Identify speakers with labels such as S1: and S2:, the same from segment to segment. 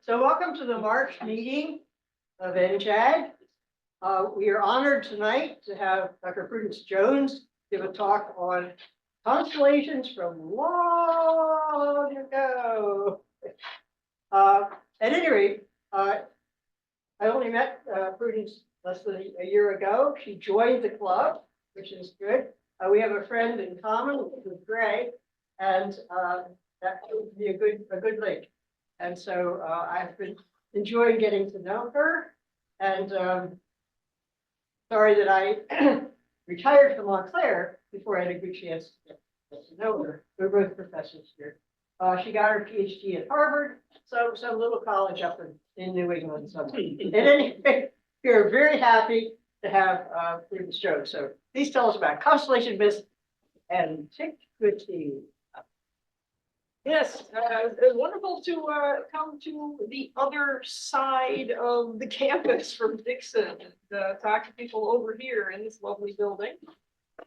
S1: So welcome to the March meeting of NJAG. We are honored tonight to have Dr. Prudence Jones give a talk on constellations from long ago. At any rate, I only met Prudence less than a year ago. She joined the club, which is good. We have a friend in common with Gray, and that would be a good link. And so I've been enjoying getting to know her, and sorry that I retired from Montclair before I had a good chance to get to know her. We're both professors here. She got her PhD at Harvard, so some little college up in New England somewhere. At any rate, we're very happy to have Prudence Jones. So please tell us about Constellation Myths and Antiquity.
S2: Yes, it's wonderful to come to the other side of the campus from Dixon and talk to people over here in this lovely building.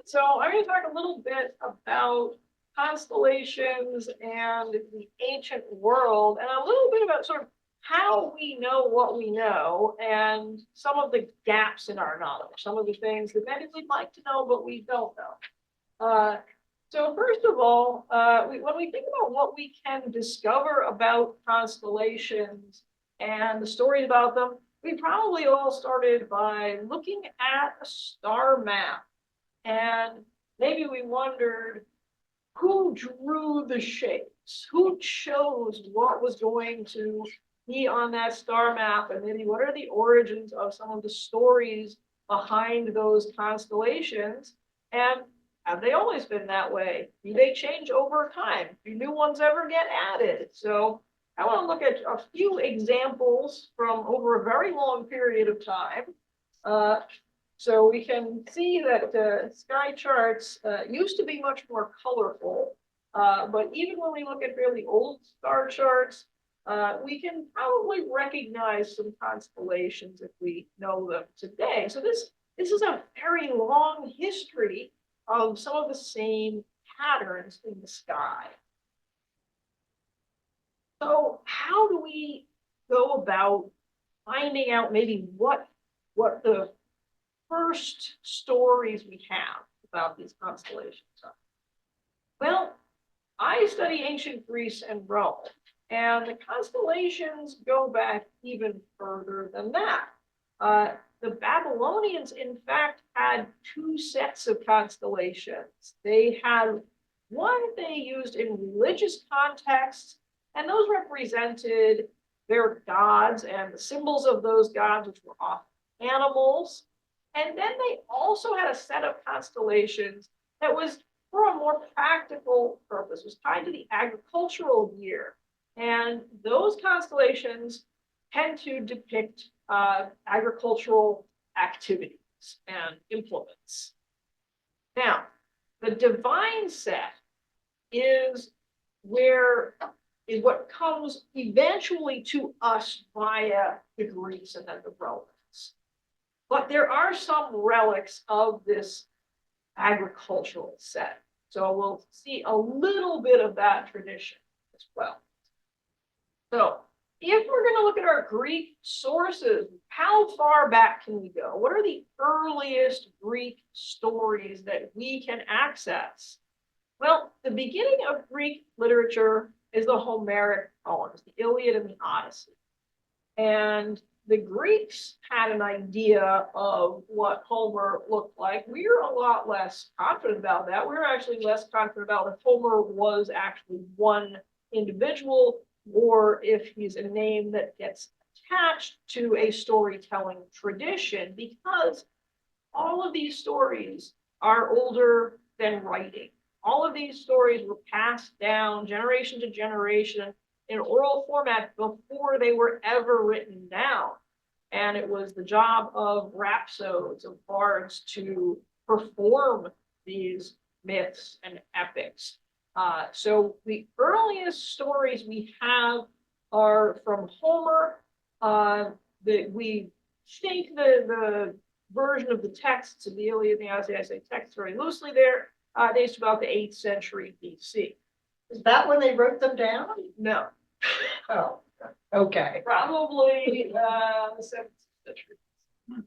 S2: So I'm going to talk a little bit about constellations and the ancient world, and a little bit about sort of how we know what we know and some of the gaps in our knowledge, some of the things that maybe we'd like to know but we don't know. So first of all, when we think about what we can discover about constellations and the stories about them, we probably all started by looking at a star map. And maybe we wondered who drew the shapes, who chose what was going to be on that star map, and maybe what are the origins of some of the stories behind those constellations. And have they always been that way? Do they change over time? Do new ones ever get added? So I want to look at a few examples from over a very long period of time. So we can see that sky charts used to be much more colorful, but even when we look at fairly old star charts, we can probably recognize some constellations if we know them today. So this is a very long history of some of the same patterns in the sky. So how do we go about finding out maybe what the first stories we have about these constellations are? Well, I study ancient Greece and Rome, and the constellations go back even further than that. The Babylonians, in fact, had two sets of constellations. They had one they used in religious contexts, and those represented their gods and the symbols of those gods, which were often animals. And then they also had a set of constellations that was for a more practical purpose, was tied to the agricultural year. And those constellations tend to depict agricultural activities and implements. Now, the divine set is what comes eventually to us via the Greeks and then the Romans. But there are some relics of this agricultural set. So we'll see a little bit of that tradition as well. So if we're going to look at our Greek sources, how far back can we go? What are the earliest Greek stories that we can access? Well, the beginning of Greek literature is the Homeric poems, the Iliad and the Odyssey. And the Greeks had an idea of what Homer looked like. We're a lot less confident about that. We're actually less confident about if Homer was actually one individual, or if he's a name that gets attached to a storytelling tradition, because all of these stories are older than writing. All of these stories were passed down generation to generation in oral format before they were ever written down. And it was the job of rhapsodes, of bards, to perform these myths and epics. So the earliest stories we have are from Homer. We think the version of the texts of the Iliad and the Odyssey, I say texts very loosely there, dates to about the 8th century BC.
S1: Is that when they wrote them down?
S2: No.
S1: Oh. Okay.
S2: Probably the 7th century.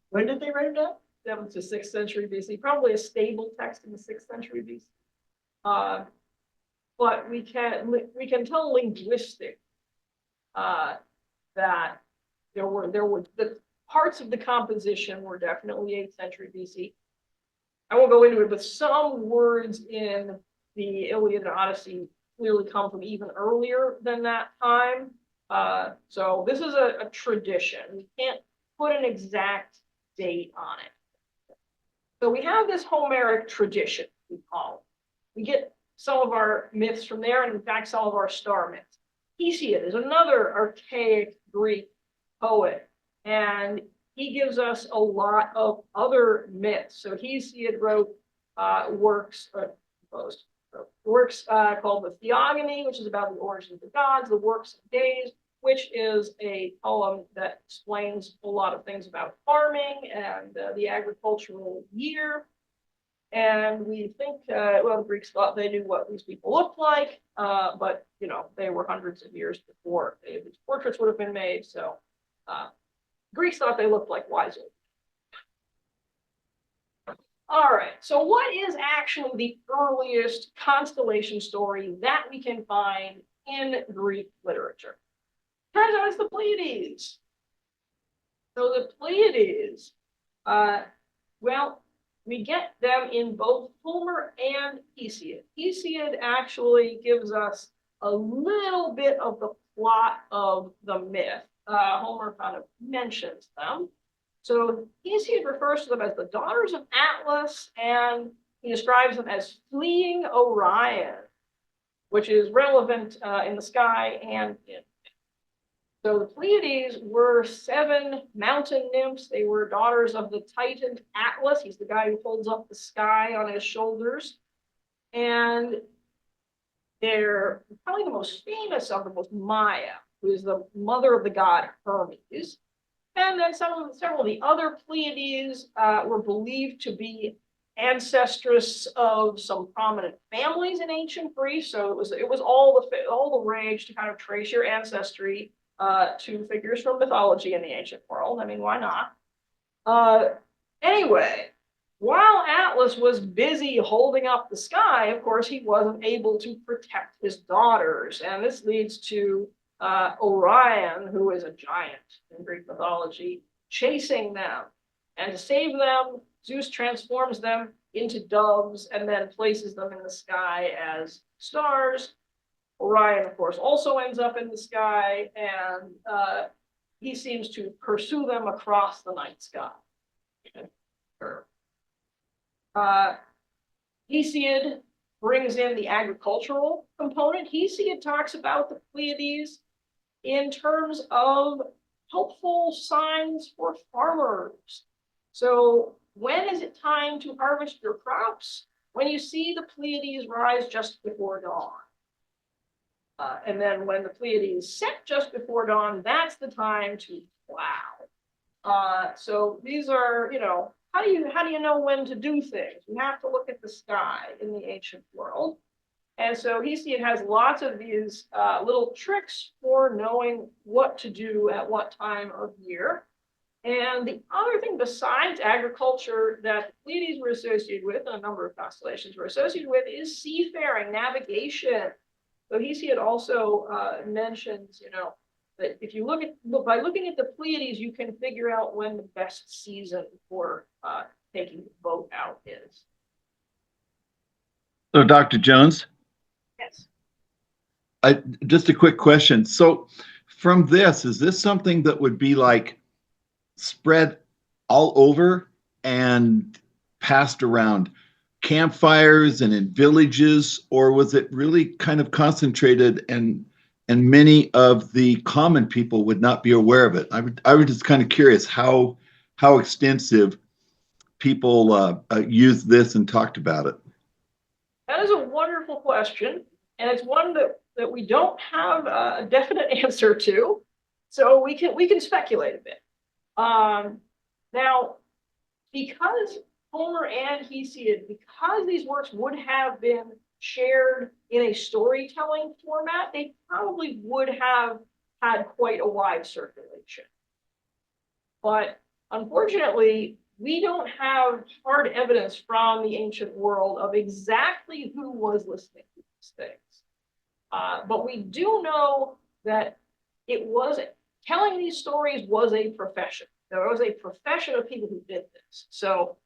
S1: When did they write it down?
S2: 7th to 6th century BC, probably a stable text in the 6th century BC. But we can tell linguistic that there were the parts of the composition were definitely 8th century BC. I won't go into it, but some words in the Iliad and Odyssey clearly come from even earlier than that time. So this is a tradition. We can't put an exact date on it. So we have this Homeric tradition, we call it. We get some of our myths from there, and in fact, some of our star myths. Hesiod is another archaic Greek poet, and he gives us a lot of other myths. So Hesiod wrote works called the Theogony, which is about the origin of the gods, the Works of Days, which is a poem that explains a lot of things about farming and the agricultural year. And we think, well, the Greeks thought they knew what these people looked like, but, you know, they were hundreds of years before these portraits would have been made. So Greeks thought they looked like wise old. All right, so what is actually the earliest constellation story that we can find in Greek literature? Turns out it's the Pleiades. So the Pleiades, well, we get them in both Homer and Hesiod. Hesiod actually gives us a little bit of the plot of the myth. Homer kind of mentions them. So Hesiod refers to them as the daughters of Atlas, and he describes them as fleeing Orion, which is relevant in the sky and in. So the Pleiades were 7 mountain nymphs. They were daughters of the Titan Atlas. He's the guy who holds up the sky on his shoulders. And they're probably the most famous of them was Maya, who is the mother of the god Hermes. And then several of the other Pleiades were believed to be ancestress of some prominent families in ancient Greece. So it was all the rage to kind of trace your ancestry to figures from mythology in the ancient world. I mean, why not? Anyway, while Atlas was busy holding up the sky, of course, he wasn't able to protect his daughters. And this leads to Orion, who is a giant in Greek mythology, chasing them. And to save them, Zeus transforms them into doves and then places them in the sky as stars. Orion, of course, also ends up in the sky, and he seems to pursue them across the night sky. Hesiod brings in the agricultural component. Hesiod talks about the Pleiades in terms of helpful signs for farmers. So when is it time to harvest your crops? When you see the Pleiades rise just before dawn. And then when the Pleiades set just before dawn, that's the time to plow. So these are, you know, how do you know when to do things? You have to look at the sky in the ancient world. And so Hesiod has lots of these little tricks for knowing what to do at what time of year. And the other thing besides agriculture that the Pleiades were associated with, and a number of constellations were associated with, is seafaring, navigation. So Hesiod also mentions, you know, that if you by looking at the Pleiades, you can figure out when the best season for taking the boat out is.
S3: So, Dr. Jones,
S2: Yes.
S3: Just a quick question. So, from this, is this something that would be like spread all over and passed around campfires and in villages, or was it really kind of concentrated and many of the common people would not be aware of it? I was just kind of curious how extensive people used this and talked about it.
S2: That is a wonderful question, and it's one that we don't have a definite answer to. So we can speculate a bit. Now, because Homer and Hesiod, because these works would have been shared in a storytelling format, they probably would have had quite a wide circulation. But unfortunately, we don't have hard evidence from the ancient world of exactly who was listening to these things. But we do know that it was, telling these stories was a profession. There was a profession of people who did this. So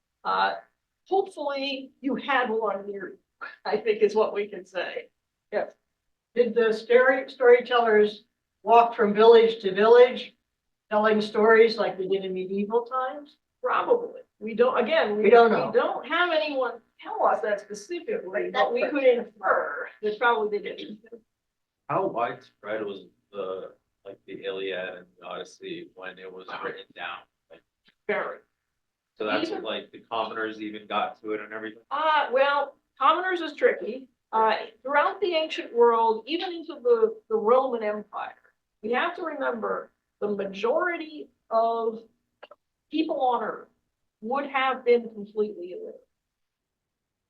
S2: hopefully you had one near you, I think is what we can say. Yes.
S1: Did the storytellers walk from village to village, telling stories like they did in medieval times?
S2: Probably. We don't, again,
S1: We don't know.
S2: We don't have anyone tell us that specifically, but we could infer that probably they did.
S4: How widespread was the Iliad and the Odyssey when it was written down? Like,
S2: Very.
S4: so that's
S2: Even-
S4: like the commoners even got to it and everything?
S2: Well, commoners is tricky. Throughout the ancient world, even into the Roman Empire, we have to remember the majority of people on Earth would have been completely illiterate.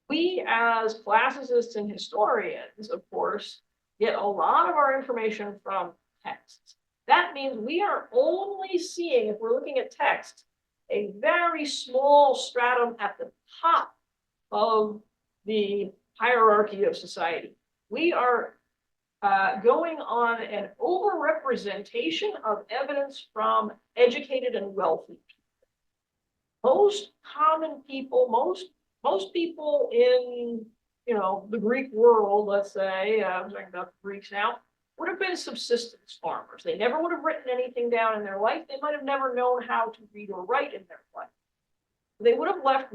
S2: We, as classicists and historians, of course, get a lot of our information from texts. That means we are only seeing, if we're looking at text, a very small stratum at the top of the hierarchy of society. We are going on an overrepresentation of evidence from educated and wealthy people. Most common people, most people in, the Greek world, let's say, I'm talking about the Greeks now, would have been subsistence farmers. They never would have written anything down in their life. They might have never known how to read or write in their life. They would have left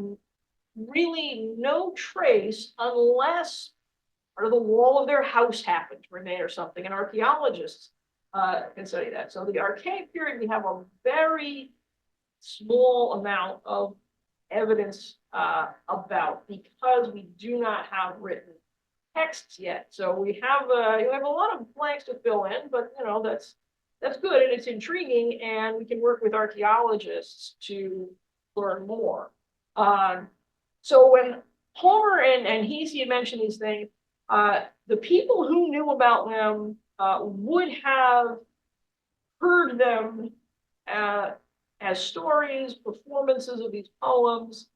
S2: really no trace unless part of the wall of their house happened to remain or something, and archaeologists can study that. So the Archaic period, we have a very small amount of evidence about, because we do not have written texts yet. So we have a lot of blanks to fill in, but that's good and it's intriguing, and we can work with archaeologists to learn more. So when Homer and Hesiod mentioned these things, the people who knew about them would have heard them as stories, performances of these poems,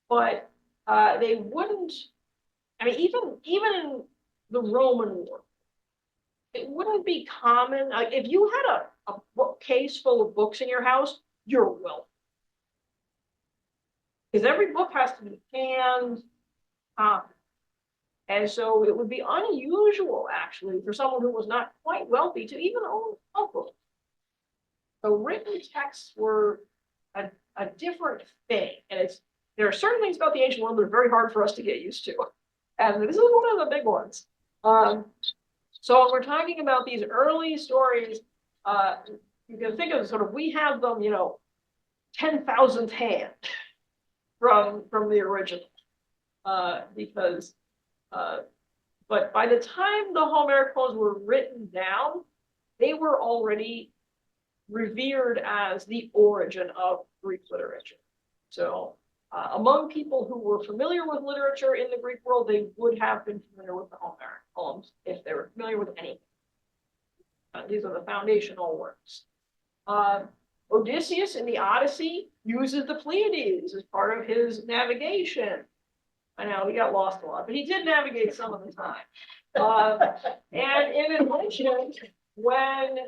S2: but they wouldn't. I mean, even in the Roman world, it wouldn't be common. Like, if you had a bookcase full of books in your house, you're wealthy. Because every book has to be hand copied. And so it would be unusual, actually, for someone who was not quite wealthy to even own a book. So written texts were a different thing. And there are certain things about the ancient world that are very hard for us to get used to. And this is one of the big ones. So when we're talking about these early stories, you can think of sort of, we have them, 10,000th hand from the original, because but by the time the Homeric poems were written down, they were already revered as the origin of Greek literature. So among people who were familiar with literature in the Greek world, they would have been familiar with the Homeric poems if they were familiar with anything. These are the foundational works. Odysseus in the Odyssey uses the Pleiades as part of his navigation. I know he got lost a lot, but he did navigate some of the time. And in addition, when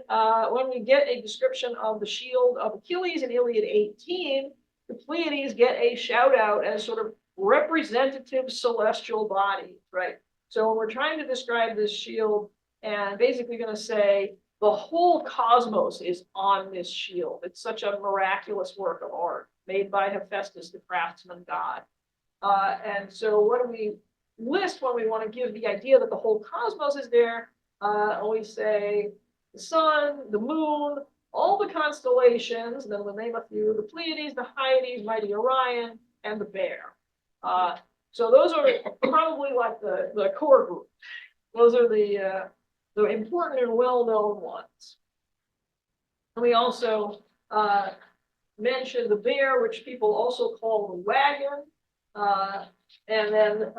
S2: we get a description of the shield of Achilles in Iliad 18, the Pleiades get a shout out as sort of representative celestial bodies, right? So when we're trying to describe this shield, and basically going to say the whole cosmos is on this shield. It's such a miraculous work of art made by Hephaestus, the craftsman god. And so what do we list when we want to give the idea that the whole cosmos is there? We say the sun, the moon, all the constellations, and then we'll name a few, the Pleiades, the Hyades, mighty Orion, and the bear. So those are probably like the core group. Those are the important and well-known ones. And we also mention the bear, which people also call the wagon. And then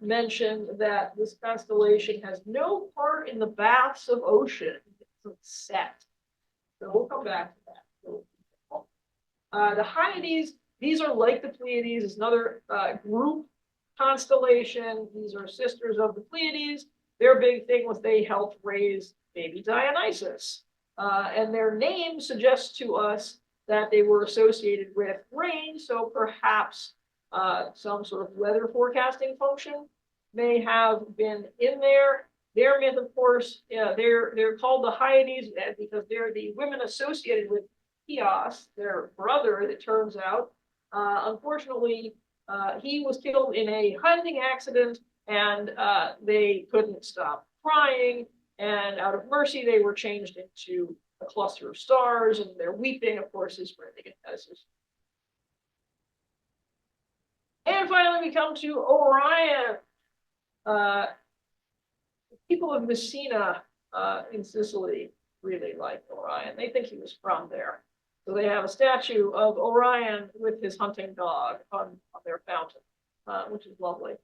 S2: mention that this constellation has no part in the baths of ocean. It's wasn't set. So we'll come back to that. The Hyades, these are like the Pleiades, is another group constellation. These are sisters of the Pleiades. Their big thing was they helped raise baby Dionysus. And their name suggests to us that they were associated with rain, so perhaps some sort of weather forecasting function may have been in there. Their myth, of course, they're called the Hyades because they're the women associated with Eos, their brother, it turns out. Unfortunately, he was killed in a hunting accident, and they couldn't stop crying. And out of mercy, they were changed into a cluster of stars, and their weeping, of course, is where they get Pegasus. And finally, we come to Orion. People of Messina in Sicily really like Orion. They think he was from there. So they have a statue of Orion with his hunting dog on their fountain, which is lovely.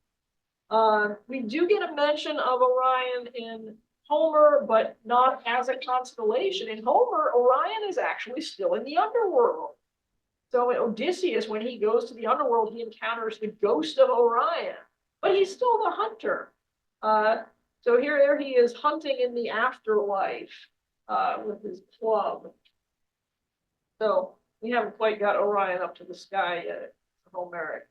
S2: We do get a mention of Orion in Homer, but not as a constellation. In Homer, Orion is actually still in the underworld. So in Odysseus, when he goes to the underworld, he encounters the ghost of Orion, but he's still the hunter. So there he is hunting in the afterlife with his club. So we haven't quite got Orion up to the sky yet. It's Homeric.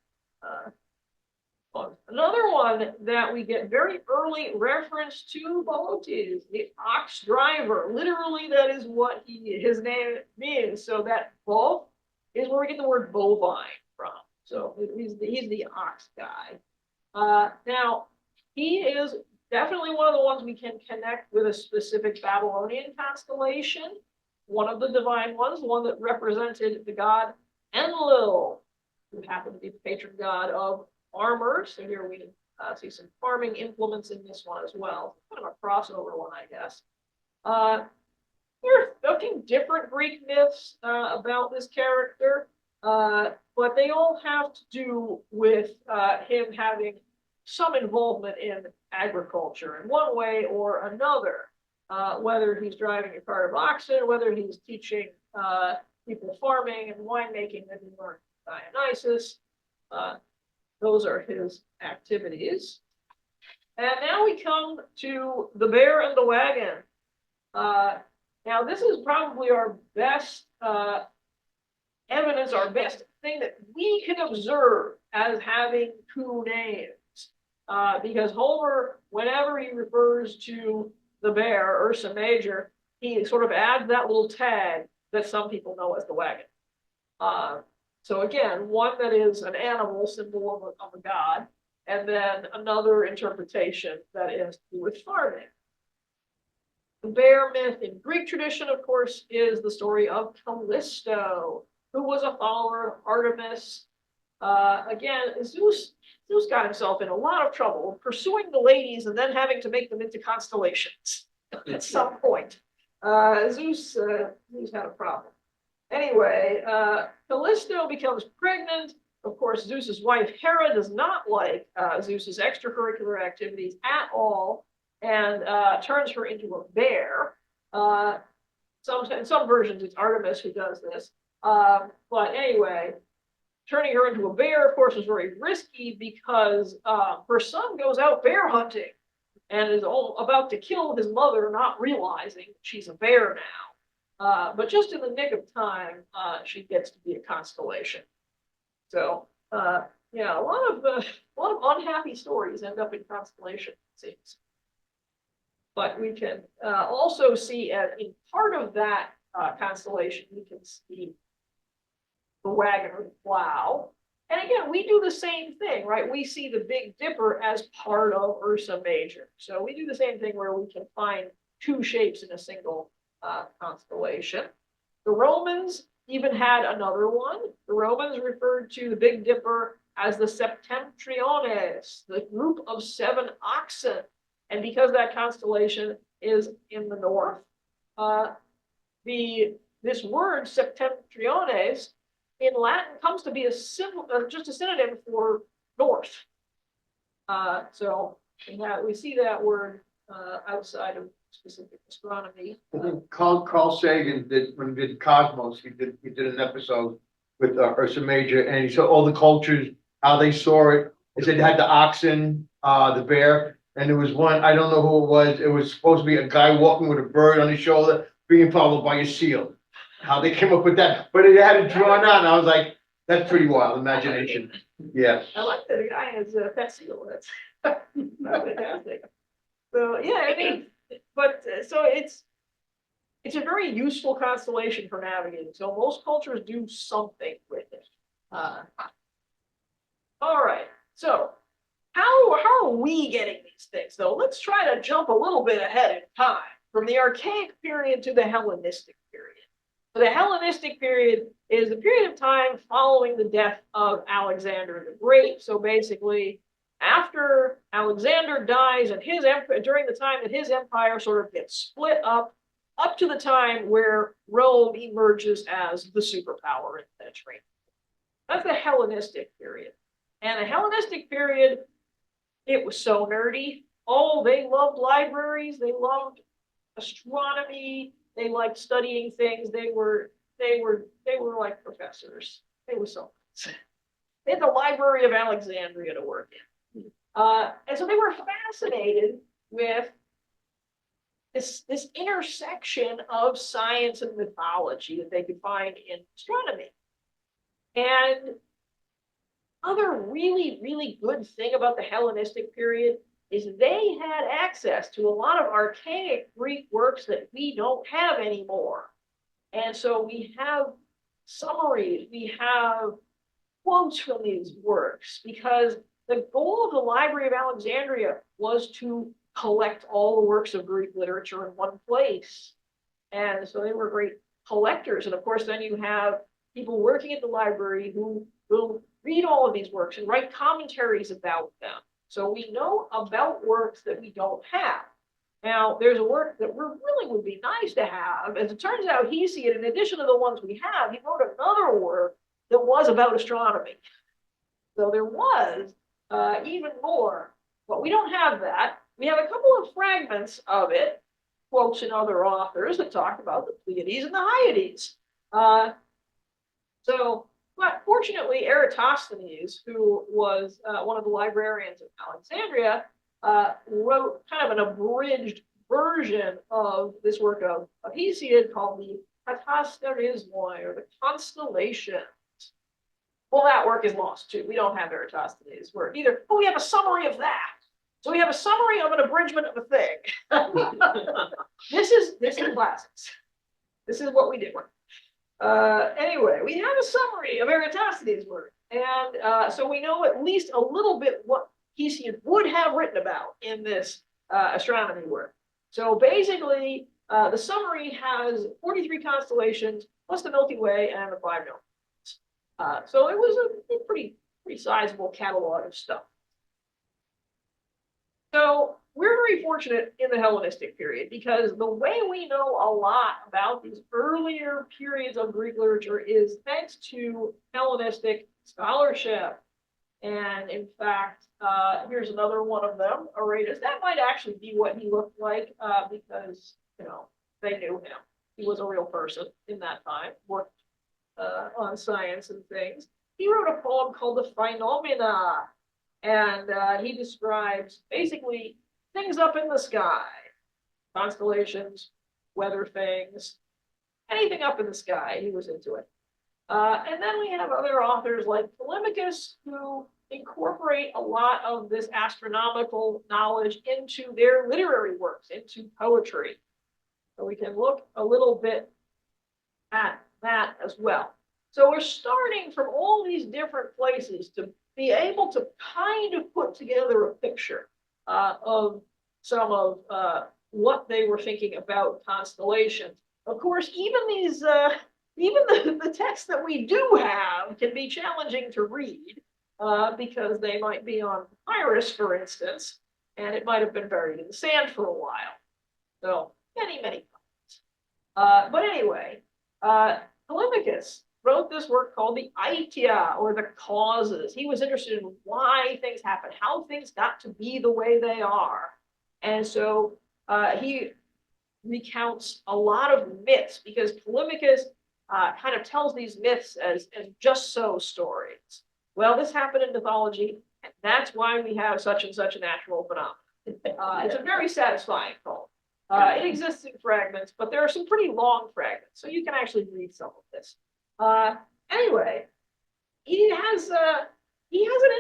S2: Another one that we get very early reference to Bootes, the ox driver. Literally, that is what his name means. So that bull is where we get the word bovine from. So he's the ox guy. Now, he is definitely one of the ones we can connect with a specific Babylonian constellation. One of the divine ones, the one that represented the god Enlil, who happened to be the patron god of farmers. So here we see some farming implements in this one as well. Kind of a crossover one, I guess. There are a few different Greek myths about this character, but they all have to do with him having some involvement in agriculture in one way or another. Whether he's driving a cart of oxen, whether he's teaching people farming and winemaking that he learned from Dionysus. Those are his activities. And now we come to the bear and the wagon. Now, this is probably our best evidence, our best thing that we can observe as having two names. Because Homer, whenever he refers to the bear, Ursa Major, he sort of adds that little tag that some people know as the wagon. So again, one that is an animal, symbol of a god, and then another interpretation that is to do with farming. The bear myth in Greek tradition, of course, is the story of Callisto, who was a follower of Artemis. Again, Zeus got himself in a lot of trouble pursuing the ladies and then having to make them into constellations at some point. Zeus had a problem. Anyway, Callisto becomes pregnant. Of course, Zeus's wife Hera does not like Zeus's extracurricular activities at all and turns her into a bear. In some versions, it's Artemis who does this. But anyway, turning her into a bear, of course, is very risky because her son goes out bear hunting and is about to kill his mother, not realizing she's a bear now. But just in the nick of time, she gets to be a constellation. So, yeah, a lot of unhappy stories end up in constellation scenes. But we can also see in part of that constellation, we can see the wagon or the plow. And again, we do the same thing, right? We see the Big Dipper as part of Ursa Major. So we do the same thing where we can find two shapes in a single constellation. The Romans even had another one. The Romans referred to the Big Dipper as the Septentriones, the group of 7 oxen. And because that constellation is in the north, this word Septentriones in Latin comes to be just a synonym for north. So we see that word outside of specific astronomy.
S5: I think Carl Sagan did, when he did Cosmos, he did an episode with Ursa Major, and he saw all the cultures, how they saw it. He said they had the oxen, the bear, and there was one, I don't know who it was. It was supposed to be a guy walking with a bird on his shoulder, being followed by a seal. How they came up with that, but it had it drawn out, and I was like, that's pretty wild, imagination. Yeah.
S2: I like that the guy has a pet seal. That's fantastic. So, yeah, I mean, but so it's a very useful constellation for navigating. So most cultures do something with it. All right. So how are we getting these things though? Let's try to jump a little bit ahead in time from the Archaic period to the Hellenistic period. So the Hellenistic period is the period of time following the death of Alexander the Great. So basically, after Alexander dies and his empire, during the time that his empire sort of gets split up to the time where Rome emerges as the superpower in the Mediterranean. That's the Hellenistic period. And the Hellenistic period, it was so nerdy. Oh, they loved libraries, they loved astronomy, they liked studying things. They were like professors. They were so they had the Library of Alexandria to work in. And so they were fascinated with this intersection of science and mythology that they could find in astronomy. And other really, really good thing about the Hellenistic period is they had access to a lot of archaic Greek works that we don't have anymore. And so we have summaries, we have quotes from these works, because the goal of the Library of Alexandria was to collect all the works of Greek literature in one place. And so they were great collectors. And of course, then you have people working at the library who will read all of these works and write commentaries about them. So we know about works that we don't have. Now, there's a work that really would be nice to have. As it turns out, Hesiod, in addition to the ones we have, he wrote another work that was about astronomy. So there was even more, but we don't have that. We have a couple of fragments of it, quotes in other authors that talk about the Pleiades and the Hyades. But fortunately, Eratosthenes, who was one of the librarians of Alexandria, wrote kind of an abridged version of this work of Hesiod called the Katasterismoi, or the Constellations. Well, that work is lost too. We don't have Eratosthenes' work either, but we have a summary of that. So we have a summary of an abridgment of a thing. This is classics. This is what we do. Anyway, we have a summary of Eratosthenes' work. And so we know at least a little bit what Hesiod would have written about in this astronomy work. So basically, the summary has 43 constellations, plus the Milky Way and the 5 known. So it was a pretty sizable catalog of stuff. So we're very fortunate in the Hellenistic period because the way we know a lot about these earlier periods of Greek literature is thanks to Hellenistic scholarship. And in fact, here's another one of them, Aratus. That might actually be what he looked like because, they knew him. He was a real person in that time, worked on science and things. He wrote a poem called The Phenomena. And he describes basically things up in the sky, constellations, weather things, anything up in the sky, he was into it. And then we have other authors like Telemachus who incorporate a lot of this astronomical knowledge into their literary works, into poetry. So we can look a little bit at that as well. So we're starting from all these different places to be able to kind of put together a picture of some of what they were thinking about constellations. Of course, even these, even the texts that we do have can be challenging to read because they might be on papyrus, for instance, and it might have been buried in the sand for a while. So many problems. But anyway, Telemachus wrote this work called the Aitia, or the causes. He was interested in why things happen, how things got to be the way they are. And so he recounts a lot of myths because Callimachus kind of tells these myths as just so stories. Well, this happened in mythology, and that's why we have such and such a natural phenomenon. It's a very satisfying poem. It exists in fragments, but there are some pretty long fragments, so you can actually read some of this. Anyway, he has an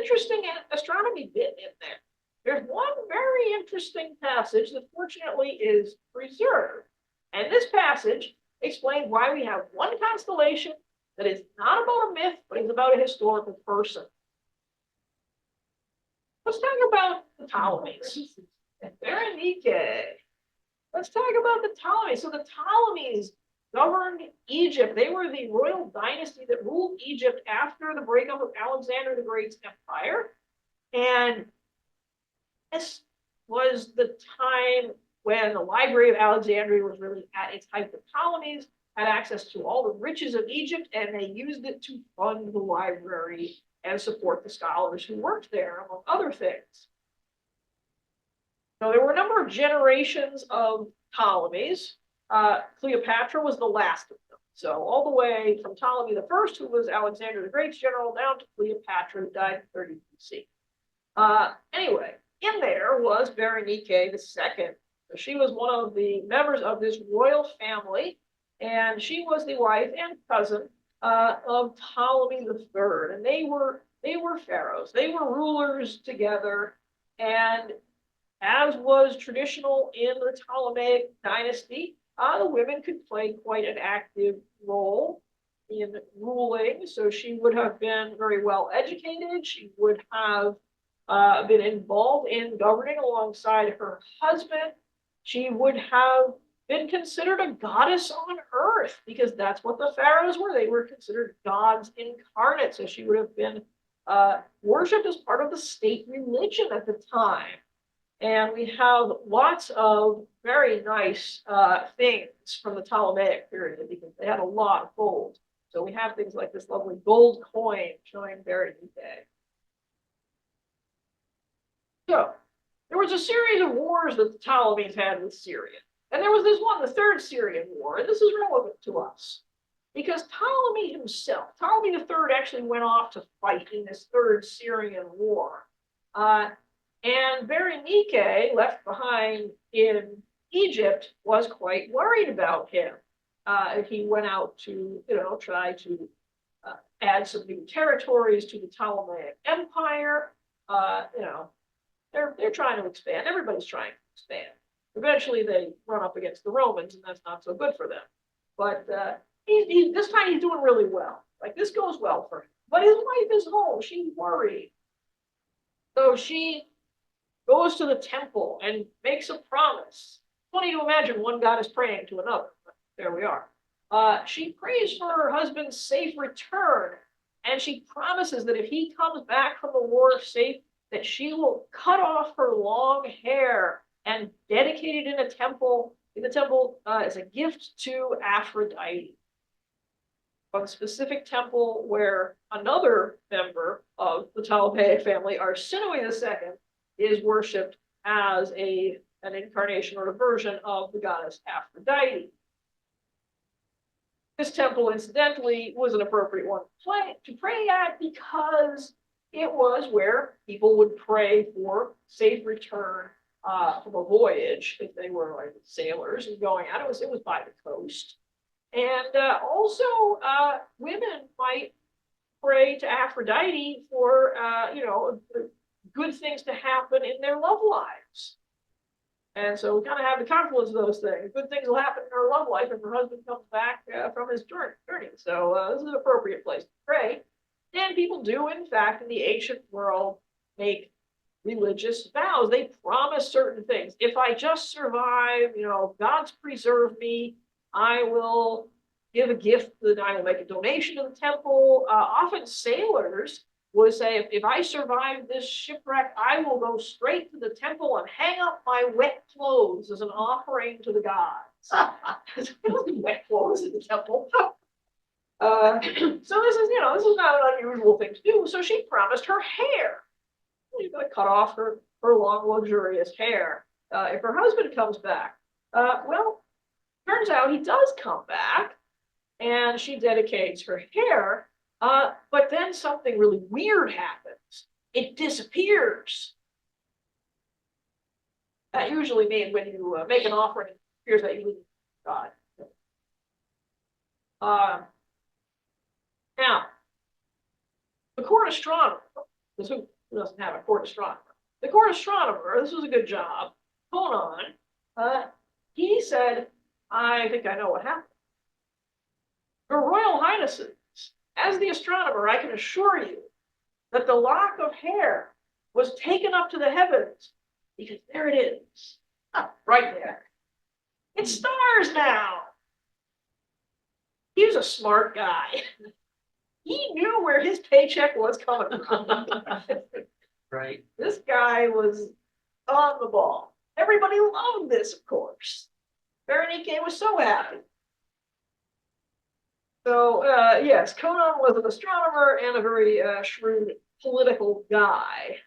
S2: interesting astronomy bit in there. There's one very interesting passage that fortunately is preserved. And this passage explains why we have one constellation that is not about a myth, but is about a historical person. Let's talk about the Ptolemies. Berenike. Let's talk about the Ptolemies. So the Ptolemies governed Egypt. They were the royal dynasty that ruled Egypt after the breakup of Alexander the Great's empire. And this was the time when the Library of Alexandria was really at its height. The Ptolemies had access to all the riches of Egypt, and they used it to fund the library and support the scholars who worked there, among other things. So there were a number of generations of Ptolemies. Cleopatra was the last of them. So all the way from Ptolemy the First, who was Alexander the Great's general, down to Cleopatra, who died in 30 BC. Anyway, in there was Berenike II. So she was one of the members of this royal family, and she was the wife and cousin of Ptolemy III. And they were pharaohs. They were rulers together, and as was traditional in the Ptolemaic dynasty, the women could play quite an active role in ruling. So she would have been very well educated. She would have been involved in governing alongside her husband. She would have been considered a goddess on earth because that's what the pharaohs were. They were considered gods incarnate. So she would have been worshipped as part of the state religion at the time. And we have lots of very nice things from the Ptolemaic period because they had a lot of gold. So we have things like this lovely gold coin showing Berenike. So there was a series of wars that the Ptolemies had with Syria. And there was this one, the Third Syrian War, and this is relevant to us. Because Ptolemy himself, Ptolemy III actually went off to fight in this Third Syrian War. And Berenike, left behind in Egypt, was quite worried about him. He went out to, try to add some new territories to the Ptolemaic Empire. They're trying to expand. Everybody's trying to expand. Eventually, they run up against the Romans, and that's not so good for them. But this time, he's doing really well. Like, this goes well for him. But his wife is home. She's worried. So she goes to the temple and makes a promise. Funny to imagine one goddess praying to another, but there we are. She prays for her husband's safe return, and she promises that if he comes back from the war safe, that she will cut off her long hair and dedicate it in the temple as a gift to Aphrodite. A specific temple where another member of the Ptolemaic family, Arsinoe II, is worshipped as an incarnation or a version of the goddess Aphrodite. This temple, incidentally, was an appropriate one to pray at because it was where people would pray for safe return from a voyage if they were like sailors and going out. It was by the coast. And also, women might pray to Aphrodite for, good things to happen in their love lives. And so we kind of have the confluence of those things. Good things will happen in her love life if her husband comes back from his journey. So this is an appropriate place to pray. And people do, in fact, in the ancient world, make religious vows. They promise certain things. If I just survive, God's preserved me, I will give a gift, I will make a donation to the temple. Often sailors would say, if I survive this shipwreck, I will go straight to the temple and hang up my wet clothes as an offering to the gods. Wet clothes in the temple. So this is not an unusual thing to do. So she promised her hair. She's going to cut off her long, luxurious hair if her husband comes back. Well, Turns out he does come back, and she dedicates her hair, but then something really weird happens. It disappears. That usually means when you make an offering, it appears that you leave God. Now, the court astronomer, this who doesn't have a court astronomer? The court astronomer, this was a good job. Conan, he said, I think I know what happened. Your Royal Highnesses, as the astronomer, I can assure you that the lock of hair was taken up to the heavens because there it is, right there. It's stars now. He was a smart guy. He knew where his paycheck was coming from.
S4: Right.
S2: This guy was on the ball. Everybody loved this, of course. Berenice was so happy. So, yes, Conan was an astronomer and a very shrewd political guy.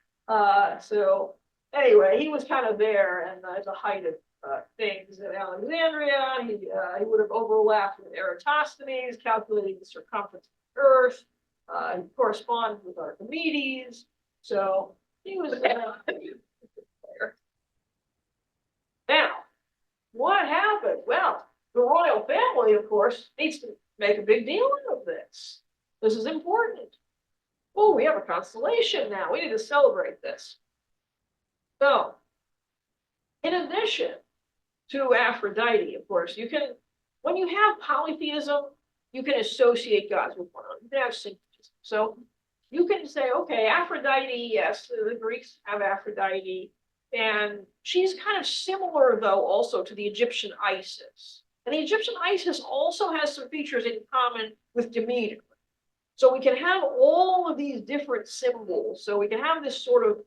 S2: So, anyway, he was kind of there and at the height of things at Alexandria. He would have overlapped with Eratosthenes, calculating the circumference of the Earth. He corresponded with Archimedes. So, he was there. Now, what happened? Well, the royal family, of course, needs to make a big deal out of this. This is important. Oh, we have a constellation now. We need to celebrate this. So, in addition to Aphrodite, of course, you can, when you have polytheism, you can associate gods with one another. You can have syncretism. So, you can say, okay, Aphrodite, yes, the Greeks have Aphrodite, and she's kind of similar, though, also to the Egyptian Isis. And the Egyptian Isis also has some features in common with Demeter. So we can have all of these different symbols. So we can have this sort of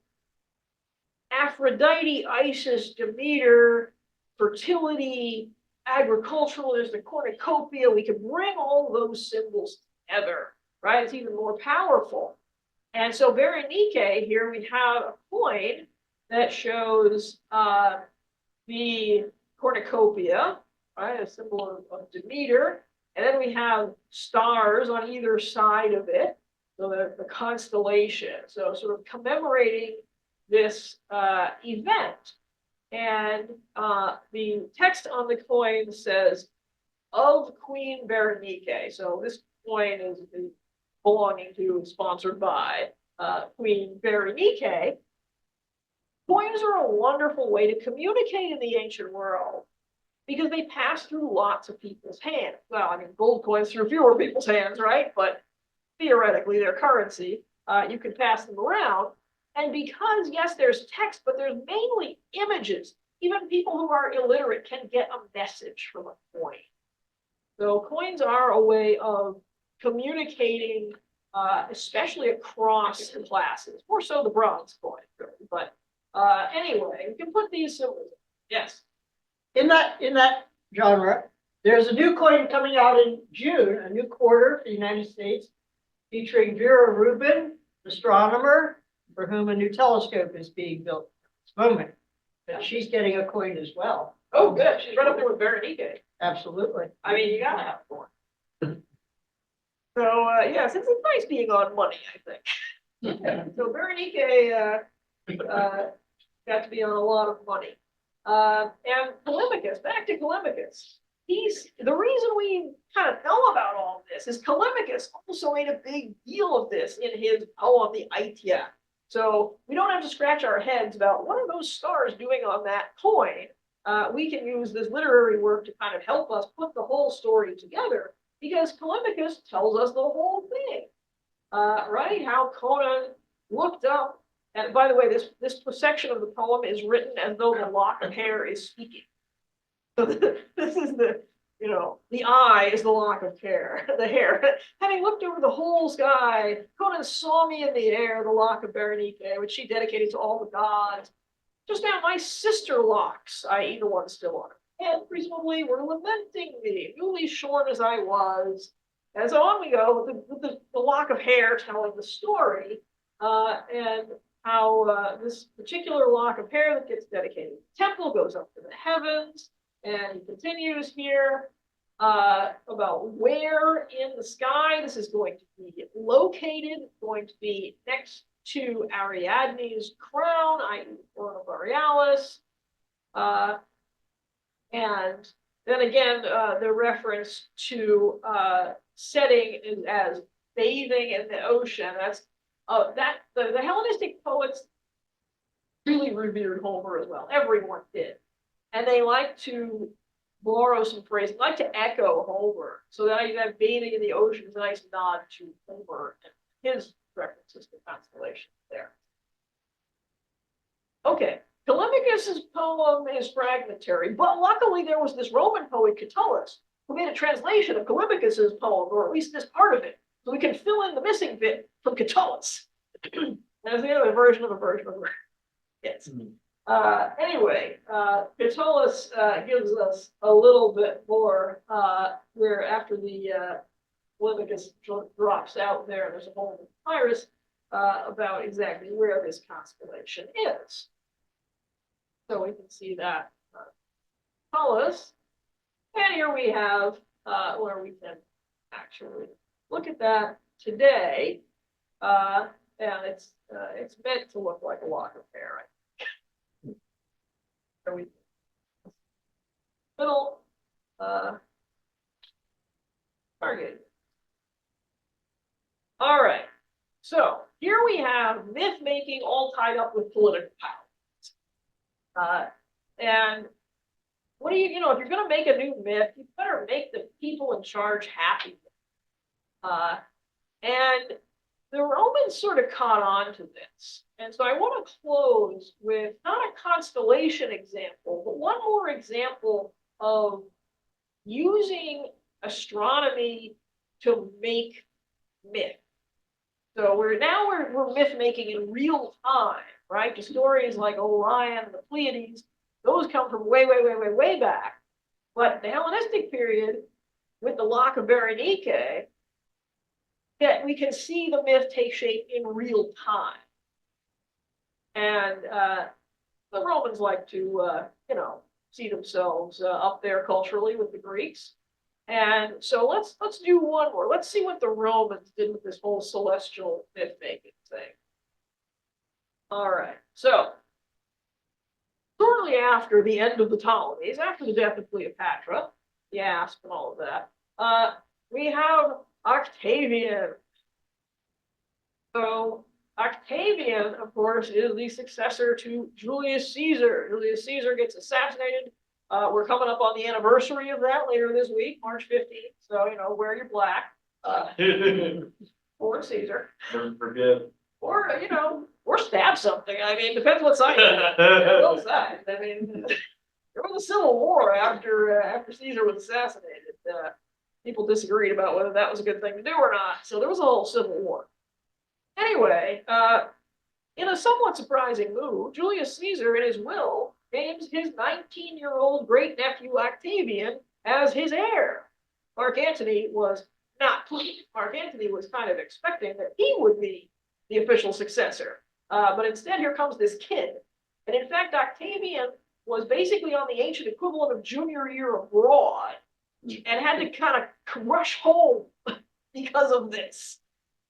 S2: Aphrodite, Isis, Demeter, fertility, agricultural, there's the cornucopia. We can bring all those symbols together, right? It's even more powerful. And so Berenice, here we have a coin that shows the cornucopia, right? A symbol of Demeter. And then we have stars on either side of it. So the constellation. So sort of commemorating this event. And the text on the coin says, of Queen Berenice. So this coin is belonging to and sponsored by Queen Berenice. Coins are a wonderful way to communicate in the ancient world because they pass through lots of people's hands. Well, I mean, gold coins through fewer people's hands, right? But theoretically, they're currency. You can pass them around. And because, yes, there's text, but there's mainly images. Even people who are illiterate can get a message from a coin. So coins are a way of communicating, especially across classes. More so the bronze coin, really. But anyway, we can put these symbols. Yes.
S1: In that genre, there's a new coin coming out in June, a new quarter for the United States, featuring Vera Rubin, astronomer, for whom a new telescope is being built at this moment. But she's getting a coin as well.
S2: Oh, good. She's right up there with Berenice.
S1: Absolutely.
S2: I mean, you gotta have one. So yes, it's nice being on money, I think. So Berenice got to be on a lot of money. And Callimachus, back to Callimachus. The reason we kind of know about all this is Callimachus also made a big deal of this in his poem, the Aitia. So we don't have to scratch our heads about what are those stars doing on that coin. We can use this literary work to kind of help us put the whole story together because Callimachus tells us the whole thing, right? How Conan looked up, and by the way, this section of the poem is written as though the lock of hair is speaking. So this is the eye is the lock of hair, the hair. Having looked over the whole sky, Conan saw me in the air, the lock of Berenice, which she dedicated to all the gods. Just now, my sister locks, i.e. the one still on her head, presumably were lamenting me, newly shorn as I was. And so on we go with the lock of hair telling the story, and how this particular lock of hair that gets dedicated to the temple goes up to the heavens. And he continues here about where in the sky this is going to be located, going to be next to Ariadne's crown, i.e. Corona Borealis. And then again, the reference to setting is as bathing in the ocean. That's the Hellenistic poets really revered Homer as well. Everyone did. And they like to borrow some phrase, like to echo Homer. So that bathing in the ocean is a nice nod to Homer and his references to constellations there. Okay, Callimachus's poem is fragmentary, but luckily there was this Roman poet Catullus who made a translation of Callimachus's poem, or at least this part of it, so we can fill in the missing bit from Catullus. And it's the other version of a version of a version. Yes. Anyway, Catullus gives us a little bit more where after the Callimachus drops out there's a whole papyrus about exactly where this constellation is. So we can see that Catullus, and here we have where we can actually look at that today, and it's meant to look like a lock of hair. So we middle target. All right. So here we have myth making all tied up with political power. And what do you know, if you're going to make a new myth, you better make the people in charge happy. And the Romans sort of caught on to this. And so I want to close with not a constellation example, but one more example of using astronomy to make myth. So we're myth making in real time, right? The stories like Orion and the Pleiades, those come from way back. But the Hellenistic period, with the lock of Berenike, that we can see the myth take shape in real time. And the Romans like to, see themselves up there culturally with the Greeks. And so let's do one more. Let's see what the Romans did with this whole celestial myth making thing. All right. So shortly after the end of the Ptolemies, after the death of Cleopatra, the Asp and all of that, we have Octavian. So Octavian, of course, is the successor to Julius Caesar. Julius Caesar gets assassinated. We're coming up on the anniversary of that later this week, March 15th. So, wear your black. Or Caesar.
S4: Forgive.
S2: Or, or stab something. I mean, depends what side you're on. Both sides. I mean, there was a civil war after Caesar was assassinated. People disagreed about whether that was a good thing to do or not. So there was a whole civil war. Anyway, in a somewhat surprising move, Julius Caesar, in his will, names his 19-year-old great-nephew Octavian as his heir. Mark Antony was not pleased. Mark Antony was kind of expecting that he would be the official successor. But instead, here comes this kid. And in fact, Octavian was basically on the ancient equivalent of junior year abroad and had to kind of rush home because of this.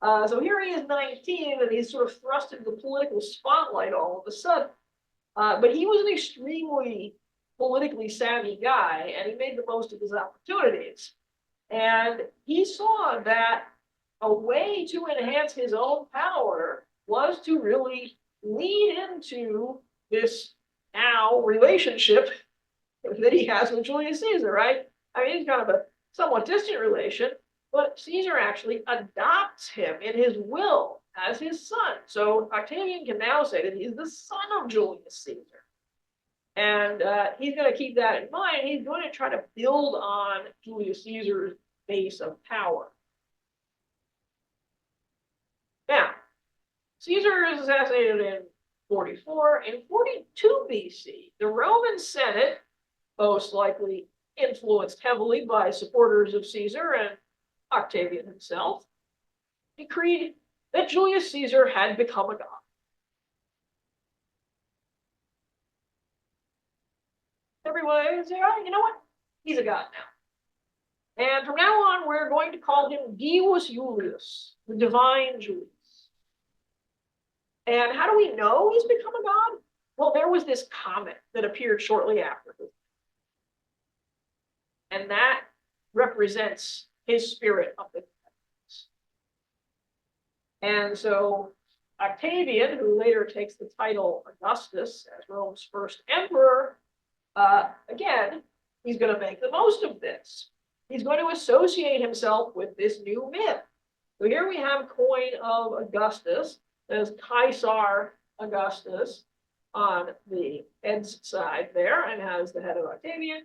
S2: So here he is 19, and he's sort of thrust into the political spotlight all of a sudden. But he was an extremely politically savvy guy, and he made the most of his opportunities. And he saw that a way to enhance his own power was to really lead into this now relationship that he has with Julius Caesar, right? I mean, he's kind of a somewhat distant relation, but Caesar actually adopts him in his will as his son. So Octavian can now say that he's the son of Julius Caesar. And he's going to keep that in mind. He's going to try to build on Julius Caesar's base of power. Now, Caesar is assassinated in 44. In 42 BC, the Roman Senate, most likely influenced heavily by supporters of Caesar and Octavian himself, decreed that Julius Caesar had become a god. everyone say, oh, you know what? He's a god now. And from now on, we're going to call him Divus Julius, the divine Julius. And how do we know he's become a god? Well, there was this comet that appeared shortly after. And that represents his spirit of the heavens. And so Octavian, who later takes the title Augustus as Rome's first emperor, again, he's going to make the most of this. He's going to associate himself with this new myth. So here we have coin of Augustus. There's Caesar Augustus on the head's side there, and has the head of Octavian.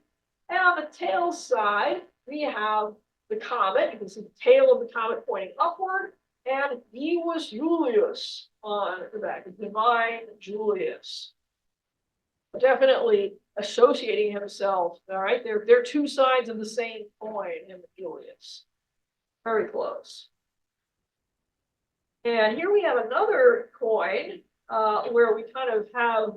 S2: And on the tail side, we have the comet. You can see the tail of the comet pointing upward, and Divus Julius on the back, divine Julius. Definitely associating himself, all right? They're two sides of the same coin, him and Julius. Very close. And here we have another coin where we kind of have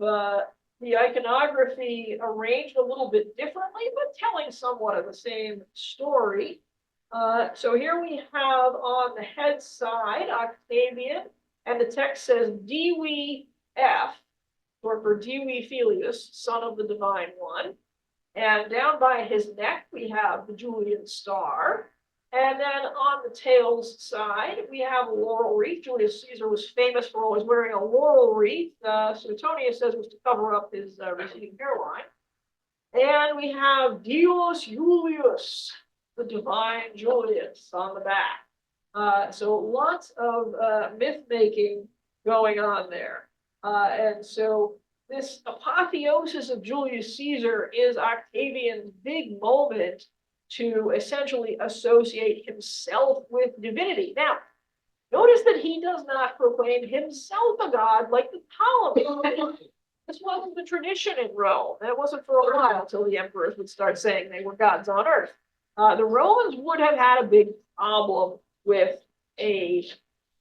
S2: the iconography arranged a little bit differently, but telling somewhat of the same story. So here we have on the head side, Octavian, and the text says Divi F, or for Divi Filius, son of the divine one. And down by his neck, we have the Julian star. And then on the tail's side, we have a laurel wreath. Julius Caesar was famous for always wearing a laurel wreath. Suetonius says it was to cover up his receding hairline. And we have Divus Julius, the divine Julius, on the back. So lots of myth making going on there. And so this apotheosis of Julius Caesar is Octavian's big moment to essentially associate himself with divinity. Now, notice that he does not proclaim himself a god like the Ptolemies. This wasn't the tradition in Rome. That wasn't for a while until the emperors would start saying they were gods on earth. The Romans would have had a big problem with a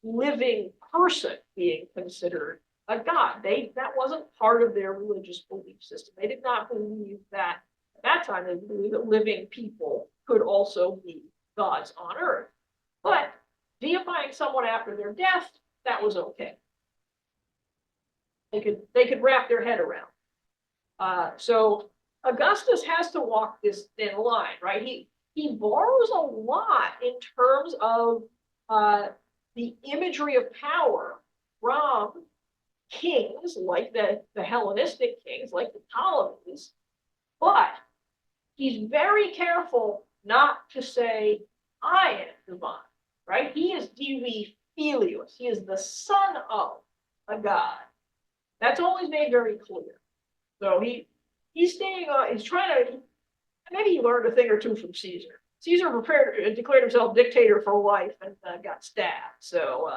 S2: living person being considered a god. That wasn't part of their religious belief system. They did not believe that. At that time, they believed that living people could also be gods on earth. But deifying someone after their death, that was okay. They could wrap their head around. So Augustus has to walk this thin line, right? He borrows a lot in terms of the imagery of power from kings like the Hellenistic kings, like the Ptolemies, but he's very careful not to say, I am divine, right? He is Divi Filius. He is the son of a god. That's always made very clear. So he's staying on, he's trying to, maybe he learned a thing or two from Caesar. Caesar declared himself dictator for life and got stabbed. So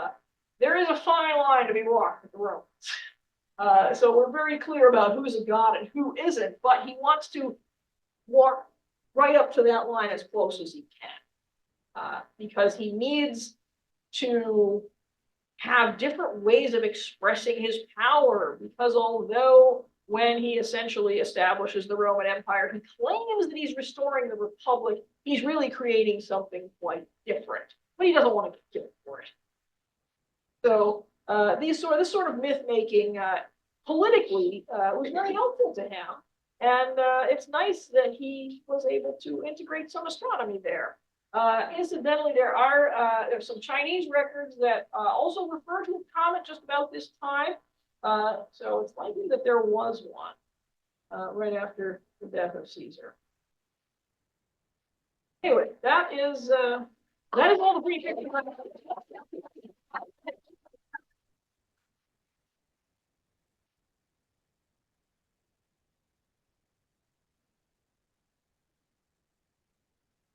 S2: there is a fine line to be walked with the Romans. So we're very clear about who's a god and who isn't, but he wants to walk right up to that line as close as he can, because he needs to have different ways of expressing his power, because although when he essentially establishes the Roman Empire, he claims that he's restoring the Republic, he's really creating something quite different, but he doesn't want to get killed for it. So this sort of myth making politically was very helpful to him. And it's nice that he was able to integrate some astronomy there. Incidentally, there's some Chinese records that also refer to a comet just about this time. So it's likely that there was one right after the death of Caesar. Anyway, that is all the brief information.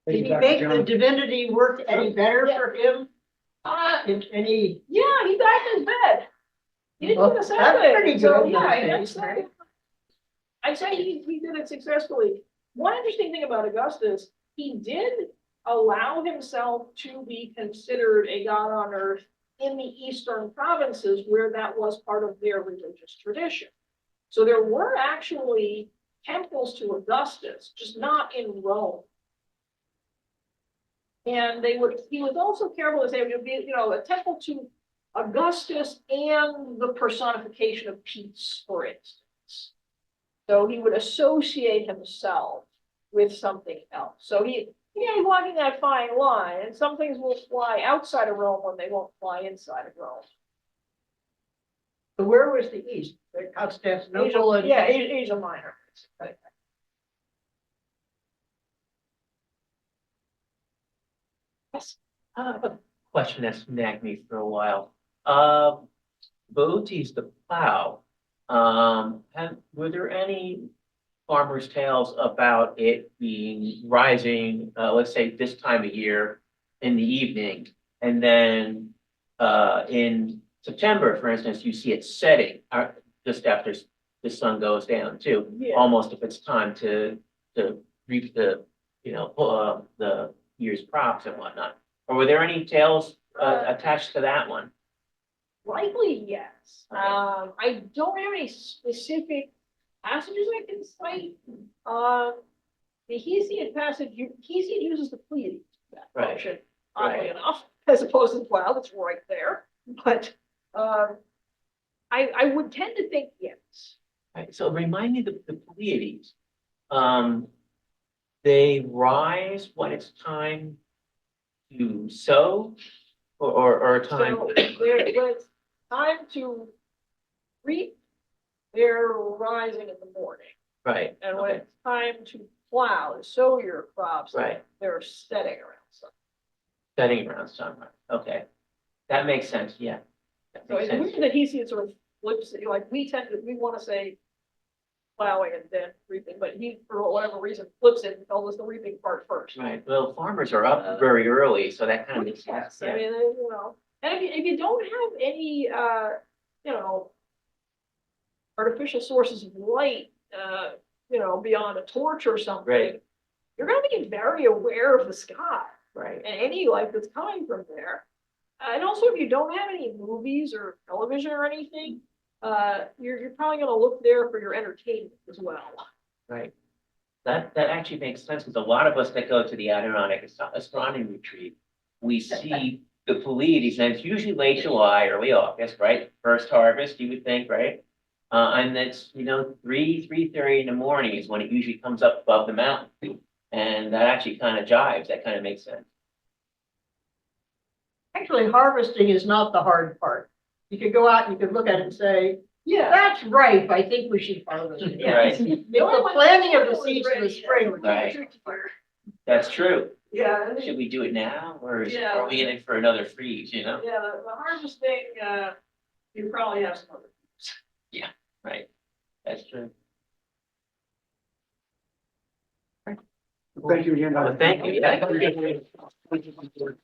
S1: Did he make the divinity work any better for him? In any?
S2: Yeah, he died in his bed. He didn't
S1: Well,
S2: get a
S1: that's pretty
S2: so,
S1: good
S2: yeah,
S1: these days, right?
S2: I'd say he did it successfully. One interesting thing about Augustus, he did allow himself to be considered a god on earth in the eastern provinces where that was part of their religious tradition. So there were actually temples to Augustus, just not in Rome. And he was also careful to say it would be, a temple to Augustus and the personification of peace, for instance. So he would associate himself with something else. So he's walking that fine line, and some things will fly outside of Rome when they won't fly inside of Rome.
S1: So where was the east? Constantinople and.
S2: Asia Minor.
S6: I have a question that's nagged me for a while. Booties the plow. Were there any farmers' tales about it being rising, let's say this time of year in the evening, and then in September, for instance, you see it setting just after the sun goes down too,
S2: Yeah.
S6: almost if it's time to reap the the year's crops and whatnot. Or were there any tales attached to that one?
S2: Likely, yes.
S6: Okay.
S2: I don't have any specific passages I can cite. The Hesiod passage, Hesiod uses the Pleiades for that
S6: Right.
S2: function, oddly
S6: Right.
S2: enough, as opposed to the plow that's right there. But I would tend to think yes.
S6: Right, so remind me the Pleiades. They rise when it's time to sow or time.
S2: So when it's time to reap, they're rising in the morning.
S6: Right,
S2: And when
S6: okay,
S2: it's time to plow, to sow your crops,
S6: right,
S2: they're setting around sun.
S6: setting around sunrise, okay. That makes sense, yeah. That
S2: So
S6: makes
S2: it's
S6: sense.
S2: weird that Hesiod sort of flips it, like we want to say plowing and then reaping, but he, for whatever reason, flips it and tells us the reaping part first.
S6: Right, well, farmers are up very early, so that kind of makes sense,
S2: Yes, I
S6: yeah.
S2: mean, and if you don't have any, artificial sources of light, beyond a torch or something,
S6: Right.
S2: you're gonna be very aware of the sky
S6: Right,
S2: and any light that's coming from there. And also, if you don't have any movies or television or anything, you're probably gonna look there for your entertainment as well.
S6: right. That actually makes sense, because a lot of us that go to the Adirondack astronomy retreat, we see the Pleiades, and it's usually late July, early August, right? First harvest, you would think, right? And that's, 3:30 in the morning is when it usually comes up above the mountain. And that actually kind of jives, that kind of makes sense.
S1: Actually, harvesting is not the hard part. You could go out and you could look at it and say,
S2: Yeah.
S1: that's ripe, I think we should harvest it.
S2: Yeah.
S6: Right.
S1: The planting of the seeds in the spring.
S6: Right. That's true.
S2: Yeah, and
S6: Should we do it now, or
S2: Yeah.
S6: are we in it for another freeze,
S2: yeah, the harvesting, you probably have some other.
S6: Right, that's true.
S5: Thank you again.
S6: Well, thank you.
S5: Thank you.